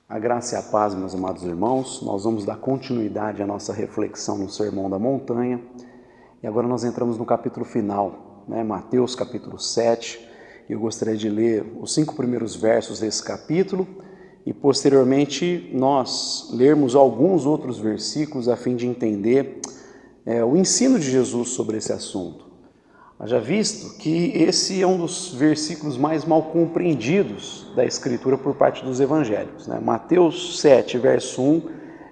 A graça e a paz, meus amados irmãos. Nós vamos dar continuidade à nossa reflexão no Sermão da Montanha. E agora nós entramos no capítulo final, Mateus capítulo 7. Eu gostaria de ler os 5 primeiros versos desse capítulo e posteriormente nós lermos alguns outros versículos a fim de entender o ensino de Jesus sobre esse assunto. Haja visto que esse é um dos versículos mais mal compreendidos da Escritura por parte dos evangélicos. Mateus 7, verso 1,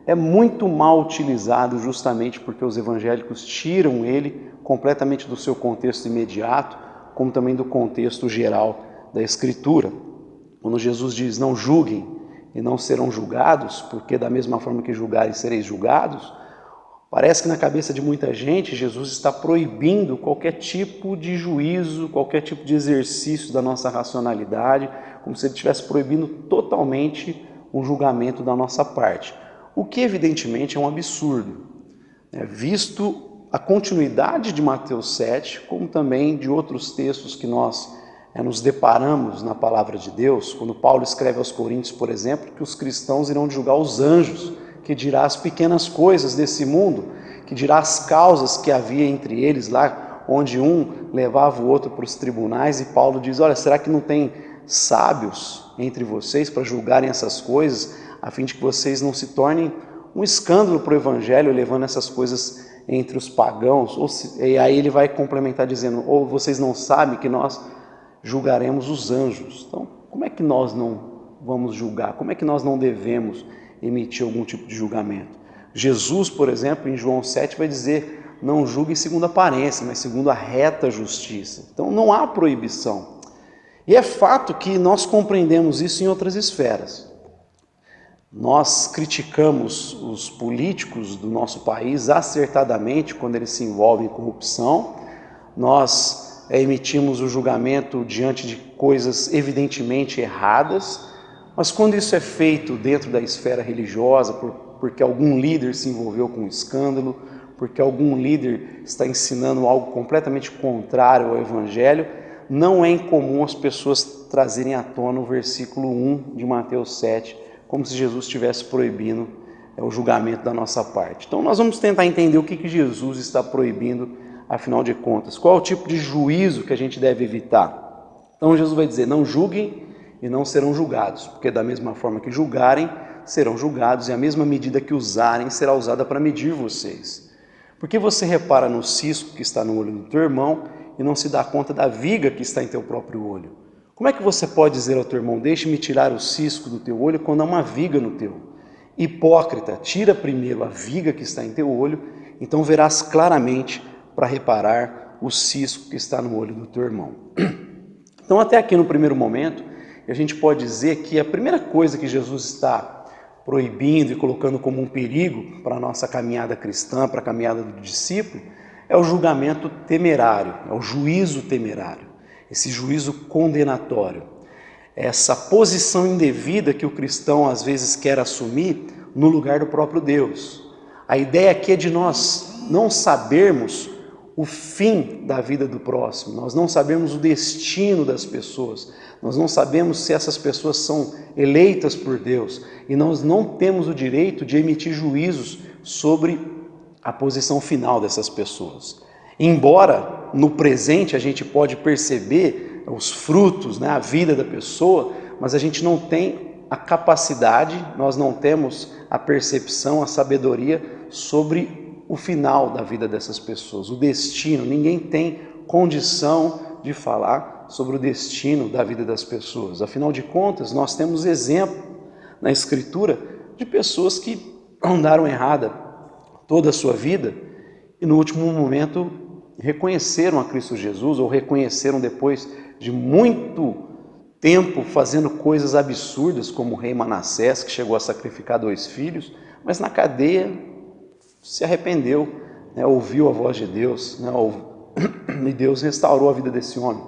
é muito mal utilizado justamente porque os evangélicos tiram ele completamente do seu contexto imediato, como também do contexto geral da Escritura. Quando Jesus diz, não julguem e não serão julgados, porque da mesma forma que julgarem sereis julgados, parece que na cabeça de muita gente, Jesus está proibindo qualquer tipo de juízo, qualquer tipo de exercício da nossa racionalidade, como se ele estivesse proibindo totalmente um julgamento da nossa parte. O que evidentemente é um absurdo, visto a continuidade de Mateus 7, como também de outros textos que nós nos deparamos na palavra de Deus, quando Paulo escreve aos Coríntios, por exemplo, que os cristãos irão julgar os anjos, que dirá as pequenas coisas desse mundo, que dirá as causas que havia entre eles lá, onde um levava o outro para os tribunais, e Paulo diz, olha, será que não tem sábios entre vocês para julgarem essas coisas, a fim de que vocês não se tornem um escândalo para o evangelho, levando essas coisas entre os pagãos? E aí ele vai complementar dizendo, ou vocês não sabem que nós julgaremos os anjos. Então, como é que nós não vamos julgar? Como é que nós não devemos emitir algum tipo de julgamento? Jesus, por exemplo, em João 7 vai dizer, não julgue segundo a aparência, mas segundo a reta justiça. Então não há proibição. E é fato que nós compreendemos isso em outras esferas. Nós criticamos os políticos do nosso país acertadamente quando eles se envolvem em corrupção. Nós emitimos o julgamento diante de coisas evidentemente erradas. Mas quando isso é feito dentro da esfera religiosa, porque algum líder se envolveu com um escândalo, porque algum líder está ensinando algo completamente contrário ao Evangelho, não é incomum as pessoas trazerem à tona o versículo 1 de Mateus 7, como se Jesus estivesse proibindo o julgamento da nossa parte. Então nós vamos tentar entender o que Jesus está proibindo, afinal de contas. Qual é o tipo de juízo que a gente deve evitar? Então Jesus vai dizer, não julguem e não serão julgados, porque da mesma forma que julgarem, serão julgados, e a mesma medida que usarem será usada para medir vocês. Porque você repara no cisco que está no olho do teu irmão e não se dá conta da viga que está em teu próprio olho? Como é que você pode dizer ao teu irmão, deixe-me tirar o cisco do teu olho quando há uma viga no teu? Hipócrita, tira primeiro a viga que está em teu olho, então verás claramente para reparar o cisco que está no olho do teu irmão. Então até aqui no primeiro momento, a gente pode dizer que a primeira coisa que Jesus está proibindo e colocando como um perigo para a nossa caminhada cristã, para a caminhada do discípulo, é o julgamento temerário, é o juízo temerário, esse juízo condenatório, essa posição indevida que o cristão às vezes quer assumir no lugar do próprio Deus. A ideia aqui é de nós não sabermos o fim da vida do próximo, nós não sabemos o destino das pessoas, nós não sabemos se essas pessoas são eleitas por Deus e nós não temos o direito de emitir juízos sobre a posição final dessas pessoas. Embora no presente a gente pode perceber os frutos, a vida da pessoa, mas a gente não tem a capacidade, nós não temos a percepção, a sabedoria sobre o final da vida dessas pessoas, o destino. Ninguém tem condição de falar sobre o destino da vida das pessoas. Afinal de contas, nós temos exemplo na Escritura de pessoas que andaram errada toda a sua vida e no último momento reconheceram a Cristo Jesus, ou reconheceram depois de muito tempo fazendo coisas absurdas, como o rei Manassés, que chegou a sacrificar 2 filhos, mas na cadeia se arrependeu, ouviu a voz de Deus, e Deus restaurou a vida desse homem.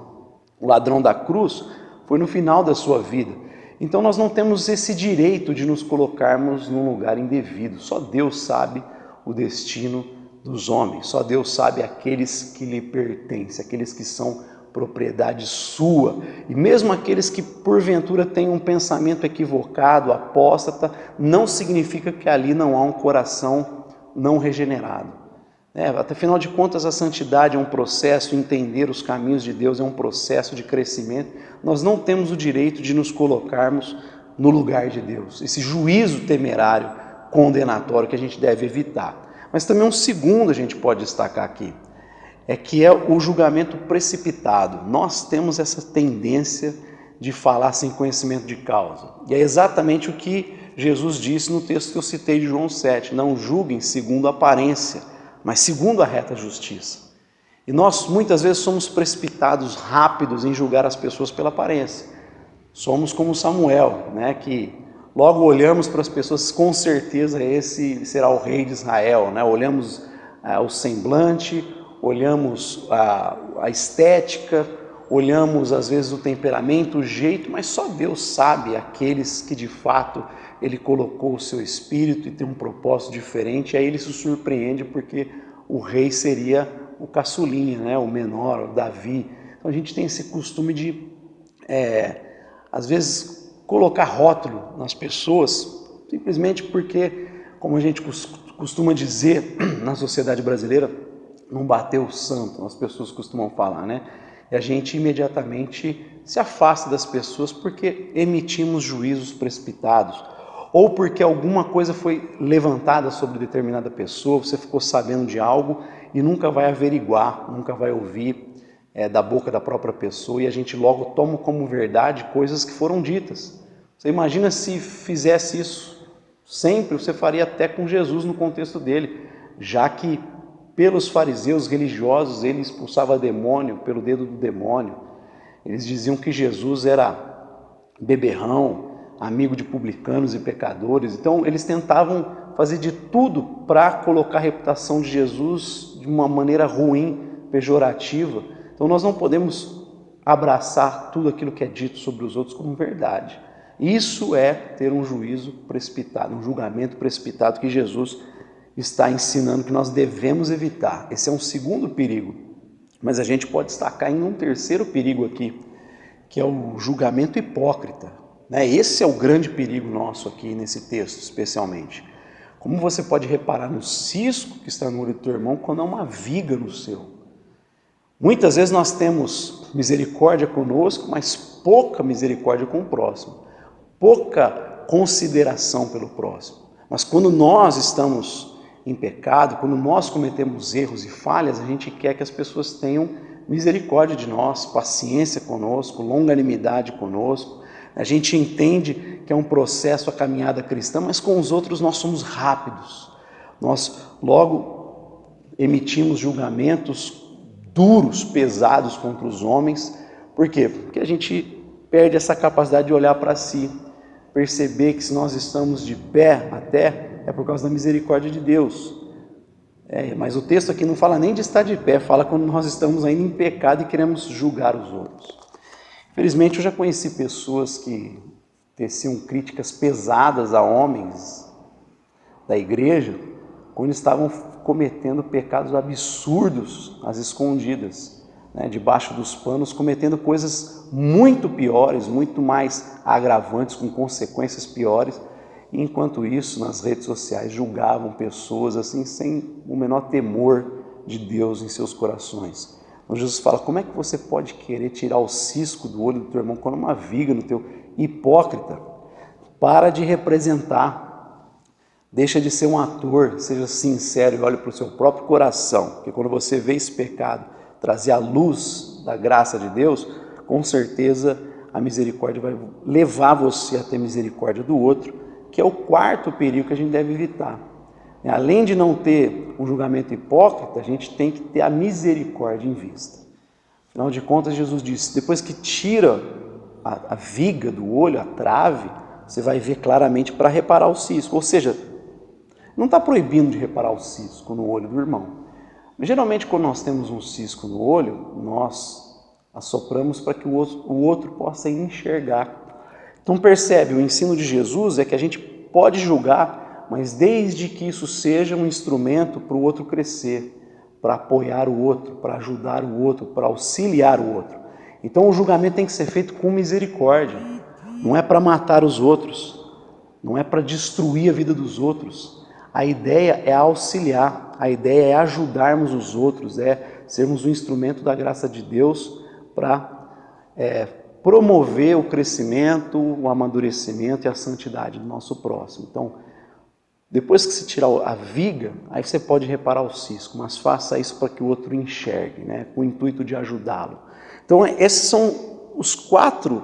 O ladrão da cruz foi no final da sua vida. Então nós não temos esse direito de nos colocarmos num lugar indevido. Só Deus sabe o destino dos homens. Só Deus sabe aqueles que lhe pertencem, aqueles que são propriedade sua. E mesmo aqueles que porventura têm um pensamento equivocado, apóstata, não significa que ali não há um coração não regenerado. Afinal de contas, a santidade é um processo, entender os caminhos de Deus é um processo de crescimento. Nós não temos o direito de nos colocarmos no lugar de Deus. Esse juízo temerário, condenatório que a gente deve evitar. Mas também um segundo a gente pode destacar aqui, que é o julgamento precipitado. Nós temos essa tendência de falar sem conhecimento de causa. E é exatamente o que Jesus disse no texto que eu citei de João 7. Não julguem segundo a aparência, mas segundo a reta justiça. E nós muitas vezes somos precipitados, rápidos em julgar as pessoas pela aparência. Somos como Samuel, que logo olhamos para as pessoas, com certeza esse será o rei de Israel. Olhamos o semblante, olhamos a estética, olhamos às vezes o temperamento, o jeito, mas só Deus sabe aqueles que de fato Ele colocou o seu espírito e tem um propósito diferente. Aí Ele se surpreende porque o rei seria o caçulinha, o menor, o Davi. Então a gente tem esse costume de, às vezes, colocar rótulo nas pessoas, simplesmente porque, como a gente costuma dizer na sociedade brasileira, não bateu o santo, as pessoas costumam falar, E a gente imediatamente se afasta das pessoas porque emitimos juízos precipitados, ou porque alguma coisa foi levantada sobre determinada pessoa, você ficou sabendo de algo e nunca vai averiguar, nunca vai ouvir da boca da própria pessoa, e a gente logo toma como verdade coisas que foram ditas. Você imagina se fizesse isso sempre, você faria até com Jesus no contexto dele, já que pelos fariseus religiosos ele expulsava demônio pelo dedo do demônio. Eles diziam que Jesus era beberrão, amigo de publicanos e pecadores. Então eles tentavam fazer de tudo para colocar a reputação de Jesus de uma maneira ruim, pejorativa. Então nós não podemos abraçar tudo aquilo que é dito sobre os outros como verdade. Isso é ter um juízo precipitado, um julgamento precipitado que Jesus está ensinando que nós devemos evitar. Esse é um segundo perigo, mas a gente pode destacar em um terceiro perigo aqui, que é o julgamento hipócrita. Esse é o grande perigo nosso aqui nesse texto, especialmente. Como você pode reparar no cisco que está no olho do teu irmão quando há uma viga no seu? Muitas vezes nós temos misericórdia conosco, mas pouca misericórdia com o próximo, pouca consideração pelo próximo. Mas quando nós estamos em pecado, quando nós cometemos erros e falhas, a gente quer que as pessoas tenham misericórdia de nós, paciência conosco, longanimidade conosco. A gente entende que é um processo, a caminhada cristã, mas com os outros nós somos rápidos. Nós logo emitimos julgamentos duros, pesados contra os homens. Por quê? Porque a gente perde essa capacidade de olhar para si, perceber que se nós estamos de pé até, é por causa da misericórdia de Deus. Mas o texto aqui não fala nem de estar de pé, fala quando nós estamos ainda em pecado e queremos julgar os outros. Infelizmente, eu já conheci pessoas que teciam críticas pesadas a homens da igreja quando estavam cometendo pecados absurdos às escondidas, debaixo dos panos, cometendo coisas muito piores, muito mais agravantes, com consequências piores. E, enquanto isso, nas redes sociais, julgavam pessoas assim, sem o menor temor de Deus em seus corações. Então Jesus fala, como é que você pode querer tirar o cisco do olho do teu irmão quando uma viga no teu? Hipócrita, para de representar, deixa de ser um ator, seja sincero e olhe para o seu próprio coração, porque quando você vê esse pecado trazer a luz da graça de Deus, com certeza a misericórdia vai levar você a ter misericórdia do outro, que é o quarto perigo que a gente deve evitar. Além de não ter um julgamento hipócrita, a gente tem que ter a misericórdia em vista. Afinal de contas, Jesus disse, depois que tira a viga do olho, a trave, você vai ver claramente para reparar o cisco. Ou seja, não está proibindo de reparar o cisco no olho do irmão. Mas, geralmente, quando nós temos um cisco no olho, nós assopramos para que o outro possa enxergar. Então percebe, o ensino de Jesus é que a gente pode julgar, mas desde que isso seja um instrumento para o outro crescer, para apoiar o outro, para ajudar o outro, para auxiliar o outro. Então o julgamento tem que ser feito com misericórdia. Não é para matar os outros, não é para destruir a vida dos outros. A ideia é auxiliar, a ideia é ajudarmos os outros, é sermos um instrumento da graça de Deus para promover o crescimento, o amadurecimento e a santidade do nosso próximo. Então, depois que você tirar a viga, aí você pode reparar o cisco, mas faça isso para que o outro enxergue, né, com o intuito de ajudá-lo. Então, esses são os 4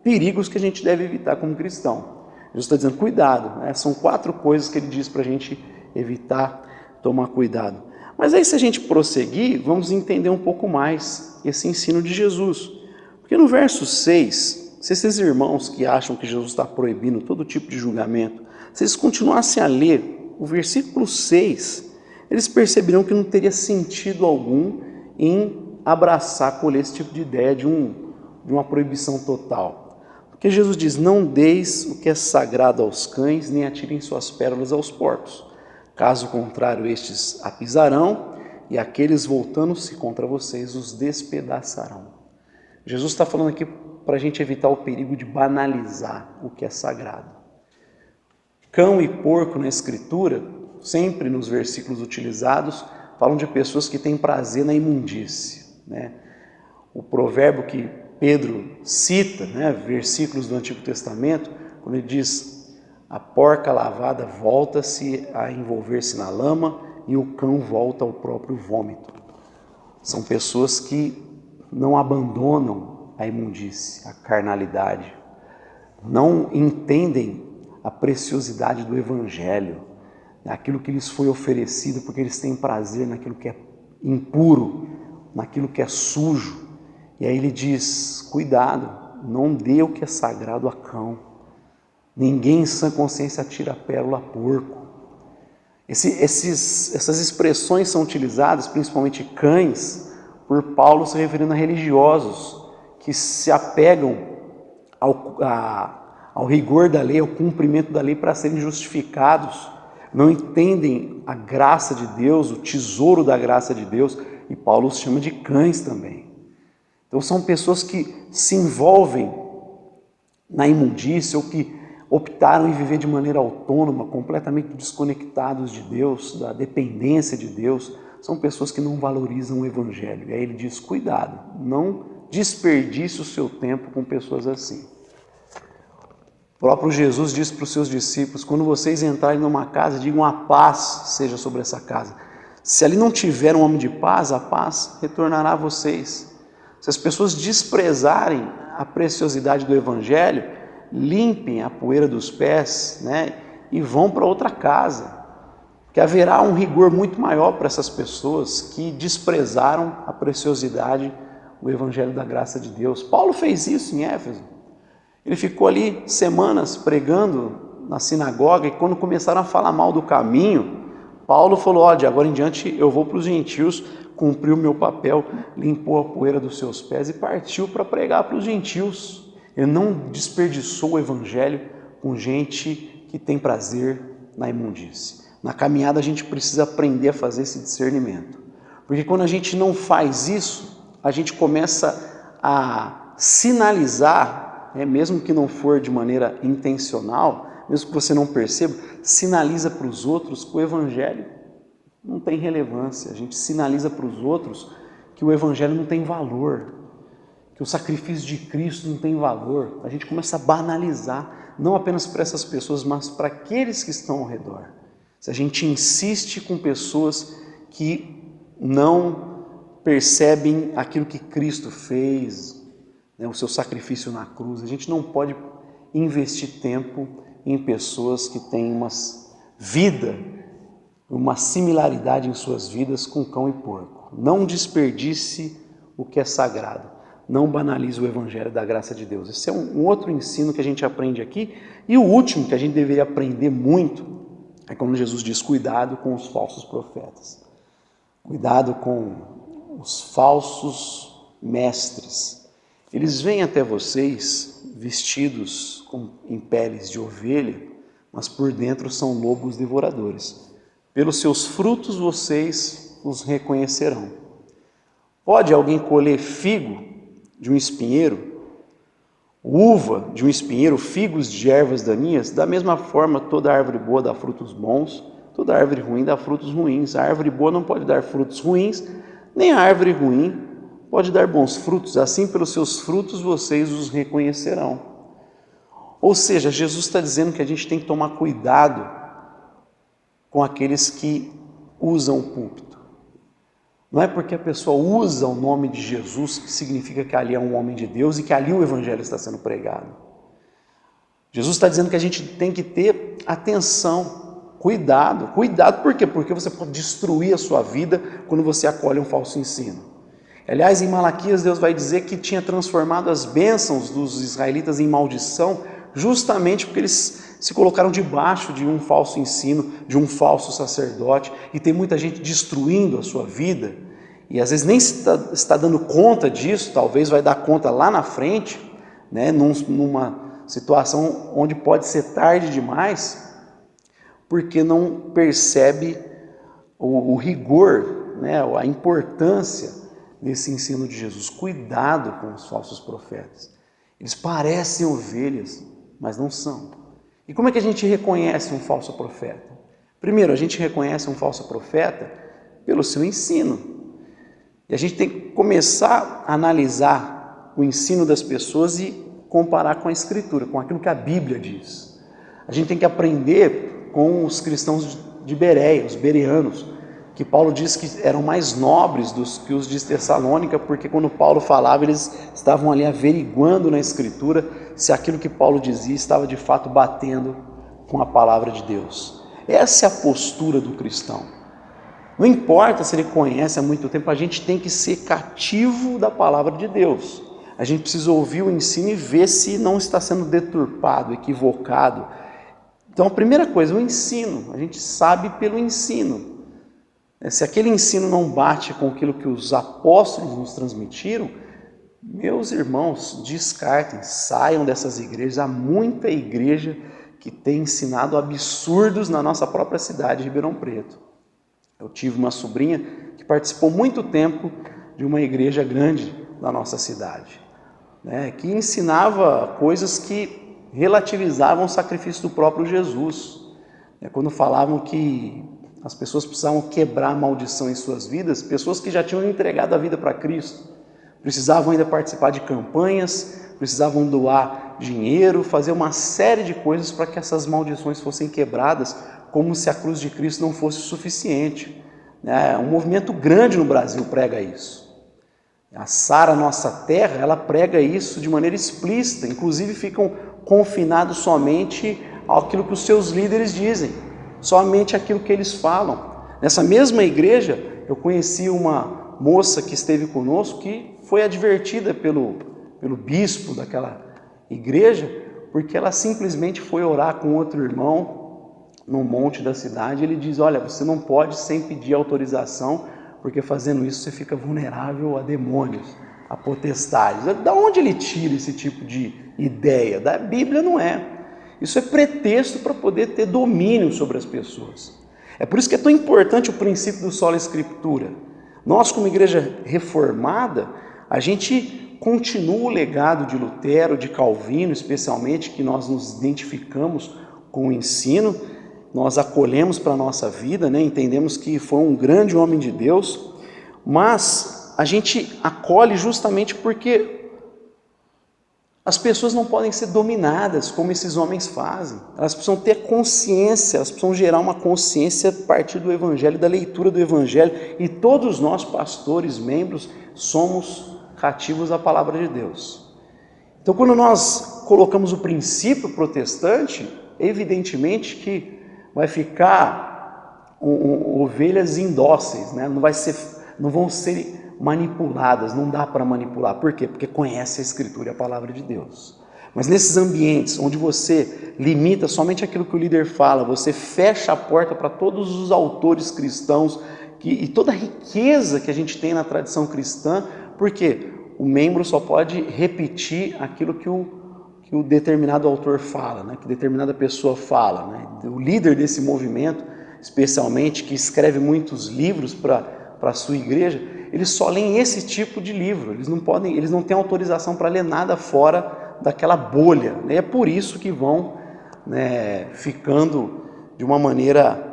perigos que a gente deve evitar como cristão. Jesus está dizendo, cuidado, né? São 4 coisas que ele diz para a gente evitar, tomar cuidado. Mas aí, se a gente prosseguir, vamos entender um pouco mais esse ensino de Jesus. Porque no verso 6, se esses irmãos que acham que Jesus está proibindo todo tipo de julgamento, se eles continuassem a ler o versículo 6, eles perceberão que não teria sentido algum em abraçar, acolher esse tipo de ideia de uma proibição total. Porque Jesus diz, não deis o que é sagrado aos cães, nem atirem suas pérolas aos porcos. Caso contrário, estes a pisarão, e aqueles voltando-se contra vocês os despedaçarão. Jesus está falando aqui para a gente evitar o perigo de banalizar o que é sagrado. Cão e porco na Escritura, sempre nos versículos utilizados, falam de pessoas que têm prazer na imundície, né? O provérbio que Pedro cita, né, versículos do Antigo Testamento, quando ele diz, a porca lavada volta-se a envolver-se na lama e o cão volta ao próprio vômito. São pessoas que não abandonam a imundície, a carnalidade, não entendem a preciosidade do Evangelho, aquilo que lhes foi oferecido, porque eles têm prazer naquilo que é impuro, naquilo que é sujo. E aí ele diz, cuidado, não dê o que é sagrado a cão. Ninguém em sã consciência atira a pérola a porco. Essas expressões são utilizadas, principalmente cães, por Paulo se referindo a religiosos que se apegam ao rigor da lei, ao cumprimento da lei para serem justificados, não entendem a graça de Deus, o tesouro da graça de Deus, e Paulo os chama de cães também. Então são pessoas que se envolvem na imundícia ou que optaram em viver de maneira autônoma, completamente desconectados de Deus, da dependência de Deus. São pessoas que não valorizam o Evangelho. E aí ele diz, cuidado, não desperdice o seu tempo com pessoas assim. O próprio Jesus disse para os seus discípulos, quando vocês entrarem numa casa, digam a paz seja sobre essa casa. Se ali não tiver um homem de paz, a paz retornará a vocês. Se as pessoas desprezarem a preciosidade do Evangelho, limpem a poeira dos pés, né, e vão para outra casa. Que haverá um rigor muito maior para essas pessoas que desprezaram a preciosidade do Evangelho da graça de Deus. Paulo fez isso em Éfeso. Ele ficou ali semanas pregando na sinagoga e quando começaram a falar mal do caminho, Paulo falou, de agora em diante eu vou para os gentios, cumpriu o meu papel, limpou a poeira dos seus pés e partiu para pregar para os gentios. Ele não desperdiçou o Evangelho com gente que tem prazer na imundície. Na caminhada a gente precisa aprender a fazer esse discernimento. Porque quando a gente não faz isso, a gente começa a sinalizar, mesmo que não for de maneira intencional, mesmo que você não perceba, sinaliza para os outros que o Evangelho não tem relevância. A gente sinaliza para os outros que o Evangelho não tem valor, que o sacrifício de Cristo não tem valor. A gente começa a banalizar, não apenas para essas pessoas, mas para aqueles que estão ao redor. Se a gente insiste com pessoas que não percebem aquilo que Cristo fez, o seu sacrifício na cruz, a gente não pode investir tempo em pessoas que têm uma similaridade em suas vidas com cão e porco. Não desperdice o que é sagrado. Não banalize o Evangelho da graça de Deus. Esse é um outro ensino que a gente aprende aqui. E o último que a gente deveria aprender muito é quando Jesus diz, cuidado com os falsos profetas. Cuidado com os falsos mestres. Eles vêm até vocês vestidos em peles de ovelha, mas por dentro são lobos devoradores. Pelos seus frutos vocês os reconhecerão. Pode alguém colher figo de um espinheiro, uva de um espinheiro, figos de ervas daninhas? Da mesma forma, toda árvore boa dá frutos bons, toda árvore ruim dá frutos ruins. A árvore boa não pode dar frutos ruins, nem a árvore ruim pode dar bons frutos. Assim, pelos seus frutos, vocês os reconhecerão. Ou seja, Jesus está dizendo que a gente tem que tomar cuidado com aqueles que usam o púlpito. Não é porque a pessoa usa o nome de Jesus que significa que ali é um homem de Deus e que ali o evangelho está sendo pregado. Jesus está dizendo que a gente tem que ter atenção, cuidado. Cuidado por quê? Porque você pode destruir a sua vida quando você acolhe um falso ensino. Aliás, em Malaquias, Deus vai dizer que tinha transformado as bênçãos dos israelitas em maldição, justamente porque eles se colocaram debaixo de um falso ensino, de um falso sacerdote, e tem muita gente destruindo a sua vida, e às vezes nem está dando conta disso, talvez vai dar conta lá na frente, né, numa situação onde pode ser tarde demais, porque não percebe o rigor, né, a importância desse ensino de Jesus. Cuidado com os falsos profetas. Eles parecem ovelhas, mas não são. E como é que a gente reconhece um falso profeta? Primeiro, a gente reconhece um falso profeta pelo seu ensino. E a gente tem que começar a analisar o ensino das pessoas e comparar com a Escritura, com aquilo que a Bíblia diz. A gente tem que aprender com os cristãos de Bereia, os bereanos, que Paulo diz que eram mais nobres que os de Tessalônica, porque quando Paulo falava, eles estavam ali averiguando na Escritura se aquilo que Paulo dizia estava de fato batendo com a palavra de Deus. Essa é a postura do cristão. Não importa se ele conhece há muito tempo, a gente tem que ser cativo da palavra de Deus. A gente precisa ouvir o ensino e ver se não está sendo deturpado, equivocado. Então a primeira coisa, o ensino. A gente sabe pelo ensino. Se aquele ensino não bate com aquilo que os apóstolos nos transmitiram, meus irmãos, descartem, saiam dessas igrejas. Há muita igreja que tem ensinado absurdos na nossa própria cidade, Ribeirão Preto. Eu tive uma sobrinha que participou muito tempo de uma igreja grande da nossa cidade, né, que ensinava coisas que relativizavam o sacrifício do próprio Jesus. Quando falavam que as pessoas precisavam quebrar a maldição em suas vidas, pessoas que já tinham entregado a vida para Cristo, precisavam ainda participar de campanhas, precisavam doar dinheiro, fazer uma série de coisas para que essas maldições fossem quebradas, como se a cruz de Cristo não fosse suficiente. Um movimento grande no Brasil prega isso. A Sara Nossa Terra, ela prega isso de maneira explícita, inclusive ficam confinados somente àquilo que os seus líderes dizem, somente aquilo que eles falam. Nessa mesma igreja, eu conheci uma moça que esteve conosco, que foi advertida pelo bispo daquela igreja, porque ela simplesmente foi orar com outro irmão no monte da cidade. Ele diz: olha, você não pode sem pedir autorização, porque fazendo isso você fica vulnerável a demônios, a potestades. Da onde ele tira esse tipo de ideia? Da Bíblia não é. Isso é pretexto para poder ter domínio sobre as pessoas. É por isso que é tão importante o princípio do sola escritura. Nós, como igreja reformada, a gente continua o legado de Lutero, de Calvino, especialmente, que nós nos identificamos com o ensino, nós acolhemos para a nossa vida, né? Entendemos que foi um grande homem de Deus, mas a gente acolhe justamente porque as pessoas não podem ser dominadas como esses homens fazem. Elas precisam ter consciência, elas precisam gerar uma consciência a partir do Evangelho, da leitura do Evangelho. E todos nós, pastores, membros, somos cativos à palavra de Deus. Então, quando nós colocamos o princípio protestante, evidentemente que vai ficar ovelhas indóceis, né? Não vão ser manipuladas, não dá para manipular. Por quê? Porque conhece a Escritura e a palavra de Deus. Mas nesses ambientes onde você limita somente aquilo que o líder fala, você fecha a porta para todos os autores cristãos e toda a riqueza que a gente tem na tradição cristã, porque o membro só pode repetir aquilo que o determinado autor fala, né? Que determinada pessoa fala, né? O líder desse movimento, especialmente, que escreve muitos livros para para a sua igreja, eles só leem esse tipo de livro. Eles não têm autorização para ler nada fora daquela bolha. E é por isso que vão, né, ficando de uma maneira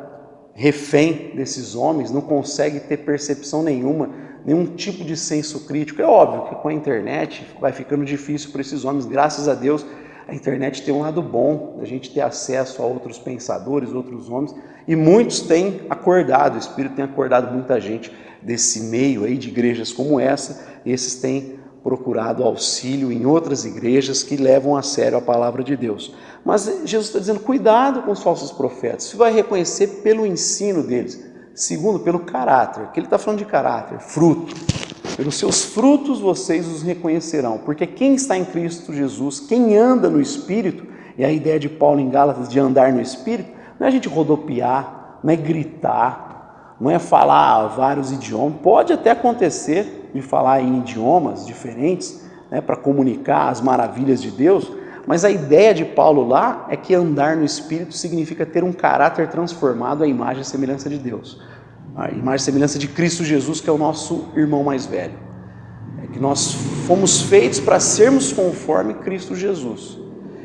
refém desses homens, não conseguem ter percepção nenhuma, nenhum tipo de senso crítico. É óbvio que com a internet vai ficando difícil para esses homens. Graças a Deus, a internet tem um lado bom, a gente ter acesso a outros pensadores, outros homens, e muitos têm acordado, o Espírito tem acordado muita gente desse meio aí de igrejas como essa, e esses têm procurado auxílio em outras igrejas que levam a sério a palavra de Deus. Mas Jesus está dizendo, cuidado com os falsos profetas, você vai reconhecer pelo ensino deles, segundo, pelo caráter, que ele está falando de caráter, fruto. Pelos seus frutos vocês os reconhecerão, porque quem está em Cristo Jesus, quem anda no Espírito, e a ideia de Paulo em Gálatas de andar no Espírito, não é a gente rodopiar, não é gritar, não é falar vários idiomas. Pode até acontecer de falar em idiomas diferentes, né, para comunicar as maravilhas de Deus, mas a ideia de Paulo lá é que andar no Espírito significa ter um caráter transformado à imagem e semelhança de Deus. A imagem e semelhança de Cristo Jesus, que é o nosso irmão mais velho. É que nós fomos feitos para sermos conforme Cristo Jesus.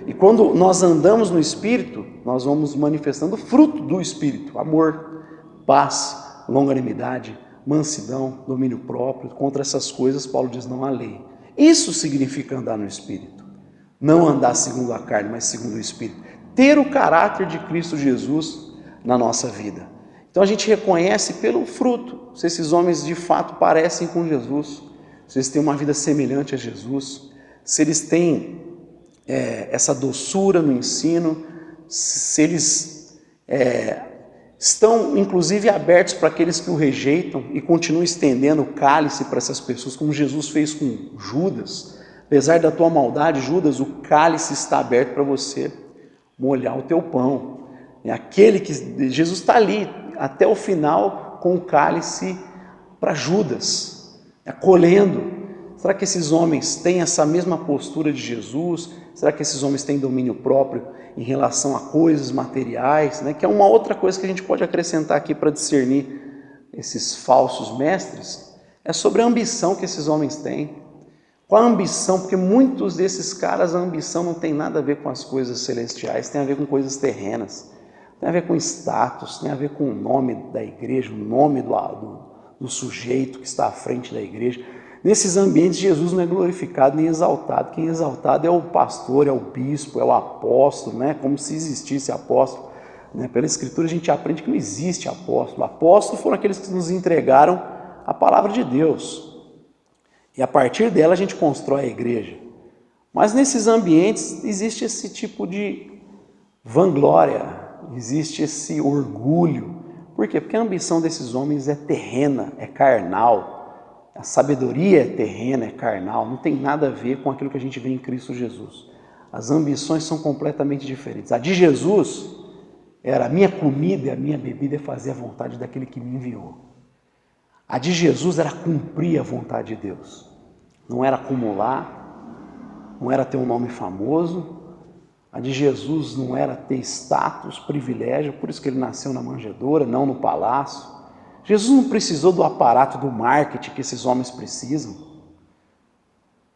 E quando nós andamos no Espírito, nós vamos manifestando o fruto do Espírito. Amor, paz, longanimidade, mansidão, domínio próprio. Contra essas coisas, Paulo diz, não há lei. Isso significa andar no Espírito. Não andar segundo a carne, mas segundo o Espírito. Ter o caráter de Cristo Jesus na nossa vida. Então a gente reconhece pelo fruto, se esses homens de fato parecem com Jesus, se eles têm uma vida semelhante a Jesus, se eles têm essa doçura no ensino, se eles estão inclusive abertos para aqueles que o rejeitam e continuam estendendo o cálice para essas pessoas, como Jesus fez com Judas. Apesar da tua maldade, Judas, o cálice está aberto para você molhar o teu pão. Aquele que Jesus está ali até o final com o cálice para Judas, acolhendo. Será que esses homens têm essa mesma postura de Jesus? Será que esses homens têm domínio próprio em relação a coisas materiais? Que é uma outra coisa que a gente pode acrescentar aqui para discernir esses falsos mestres. É sobre a ambição que esses homens têm. Qual a ambição? Porque muitos desses caras, a ambição não tem nada a ver com as coisas celestiais, tem a ver com coisas terrenas. Tem a ver com status, tem a ver com o nome da igreja, o nome do sujeito que está à frente da igreja. Nesses ambientes, Jesus não é glorificado nem exaltado. Quem é exaltado é o pastor, é o bispo, é o apóstolo, como se existisse apóstolo. Pela Escritura a gente aprende que não existe apóstolo. Apóstolos foram aqueles que nos entregaram a palavra de Deus. E a partir dela a gente constrói a igreja. Mas nesses ambientes existe esse tipo de vanglória, existe esse orgulho. Por quê? Porque a ambição desses homens é terrena, é carnal. A sabedoria é terrena, é carnal. Não tem nada a ver com aquilo que a gente vê em Cristo Jesus. As ambições são completamente diferentes. A de Jesus era a minha comida e a minha bebida é fazer a vontade daquele que me enviou. A de Jesus era cumprir a vontade de Deus. Não era acumular, não era ter um nome famoso. A de Jesus não era ter status, privilégio, por isso que ele nasceu na manjedoura, não no palácio. Jesus não precisou do aparato do marketing que esses homens precisam.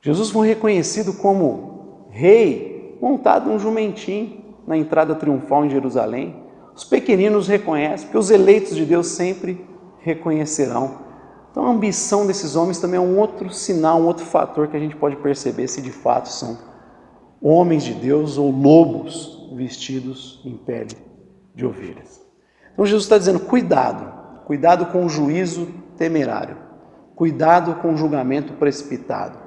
Jesus foi reconhecido como rei, montado num jumentinho, na entrada triunfal em Jerusalém. Os pequeninos reconhecem, porque os eleitos de Deus sempre reconhecerão. Então a ambição desses homens também é um outro sinal, um outro fator que a gente pode perceber se de fato são homens de Deus ou lobos vestidos em pele de ovelhas. Então Jesus está dizendo, cuidado com o juízo temerário, cuidado com o julgamento precipitado.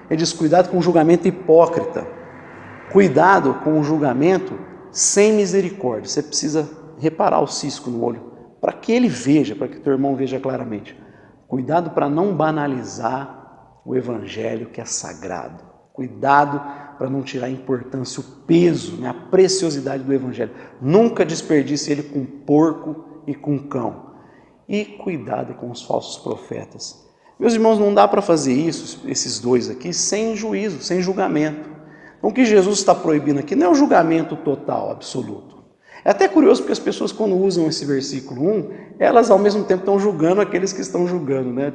Ele diz, cuidado com o julgamento hipócrita, cuidado com o julgamento sem misericórdia. Você precisa reparar o cisco no olho, para que ele veja, para que teu irmão veja claramente. Cuidado para não banalizar o evangelho que é sagrado. Cuidado para não tirar a importância, o peso, a preciosidade do evangelho. Nunca desperdice ele com porco e com cão. E cuidado com os falsos profetas. Meus irmãos, não dá para fazer isso, esses dois aqui, sem juízo, sem julgamento. Então o que Jesus está proibindo aqui não é o julgamento total, absoluto. É até curioso porque as pessoas, quando usam esse versículo 1, elas ao mesmo tempo estão julgando aqueles que estão julgando, né?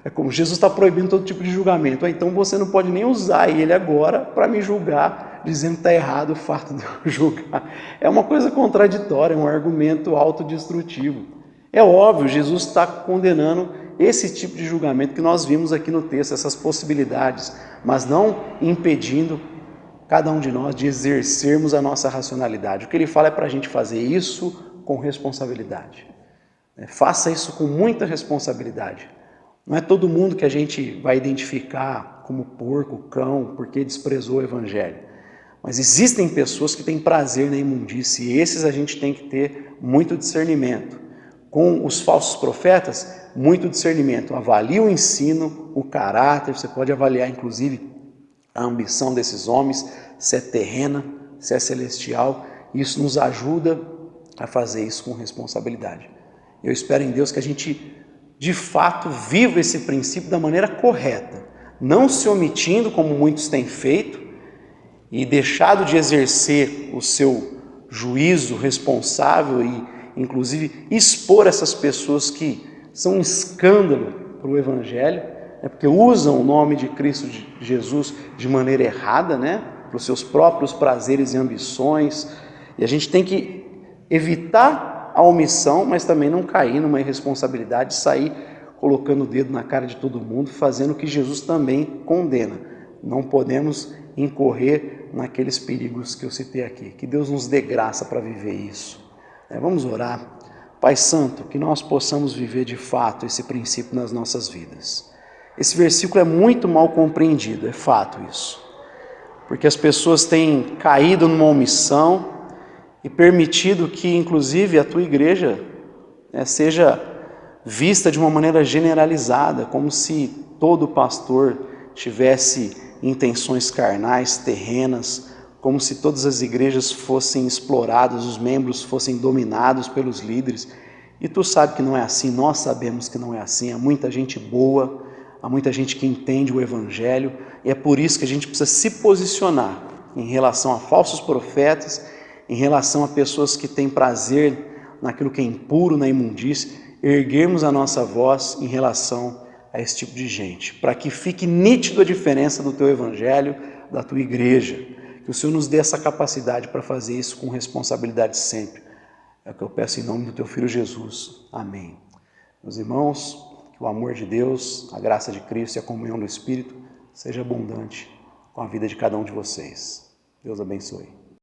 É como Jesus está proibindo todo tipo de julgamento. Então você não pode nem usar ele agora para me julgar, dizendo que está errado o fato de eu julgar. É uma coisa contraditória, é um argumento autodestrutivo. É óbvio, Jesus está condenando esse tipo de julgamento que nós vimos aqui no texto, essas possibilidades, mas não impedindo cada um de nós de exercermos a nossa racionalidade. O que ele fala é para a gente fazer isso com responsabilidade. Faça isso com muita responsabilidade. Não é todo mundo que a gente vai identificar como porco, cão, porque desprezou o evangelho. Mas existem pessoas que têm prazer na imundície e esses a gente tem que ter muito discernimento. Com os falsos profetas, muito discernimento. Avalie o ensino, o caráter, você pode avaliar inclusive a ambição desses homens, se é terrena, se é celestial. Isso nos ajuda a fazer isso com responsabilidade. Eu espero em Deus que a gente, de fato, viva esse princípio da maneira correta, não se omitindo como muitos têm feito e deixado de exercer o seu juízo responsável e, inclusive, expor essas pessoas que são um escândalo para o Evangelho, porque usam o nome de Cristo de Jesus de maneira errada, para os seus próprios prazeres e ambições. E a gente tem que evitar a omissão, mas também não cair numa irresponsabilidade, sair colocando o dedo na cara de todo mundo, fazendo o que Jesus também condena. Não podemos incorrer naqueles perigos que eu citei aqui. Que Deus nos dê graça para viver isso. Vamos orar. Pai Santo, que nós possamos viver de fato esse princípio nas nossas vidas. Esse versículo é muito mal compreendido, é fato isso. Porque as pessoas têm caído numa omissão e permitido que, inclusive, a tua igreja seja vista de uma maneira generalizada, como se todo pastor tivesse intenções carnais, terrenas, como se todas as igrejas fossem exploradas, os membros fossem dominados pelos líderes. E tu sabe que não é assim, nós sabemos que não é assim, há muita gente boa, há muita gente que entende o Evangelho, e é por isso que a gente precisa se posicionar em relação a falsos profetas, em relação a pessoas que têm prazer naquilo que é impuro, na imundície, erguermos a nossa voz em relação a esse tipo de gente, para que fique nítido a diferença do teu Evangelho, da tua igreja, que o Senhor nos dê essa capacidade para fazer isso com responsabilidade sempre. É o que eu peço em nome do teu Filho Jesus. Amém. Meus irmãos, que o amor de Deus, a graça de Cristo e a comunhão do Espírito seja abundante com a vida de cada um de vocês. Deus abençoe.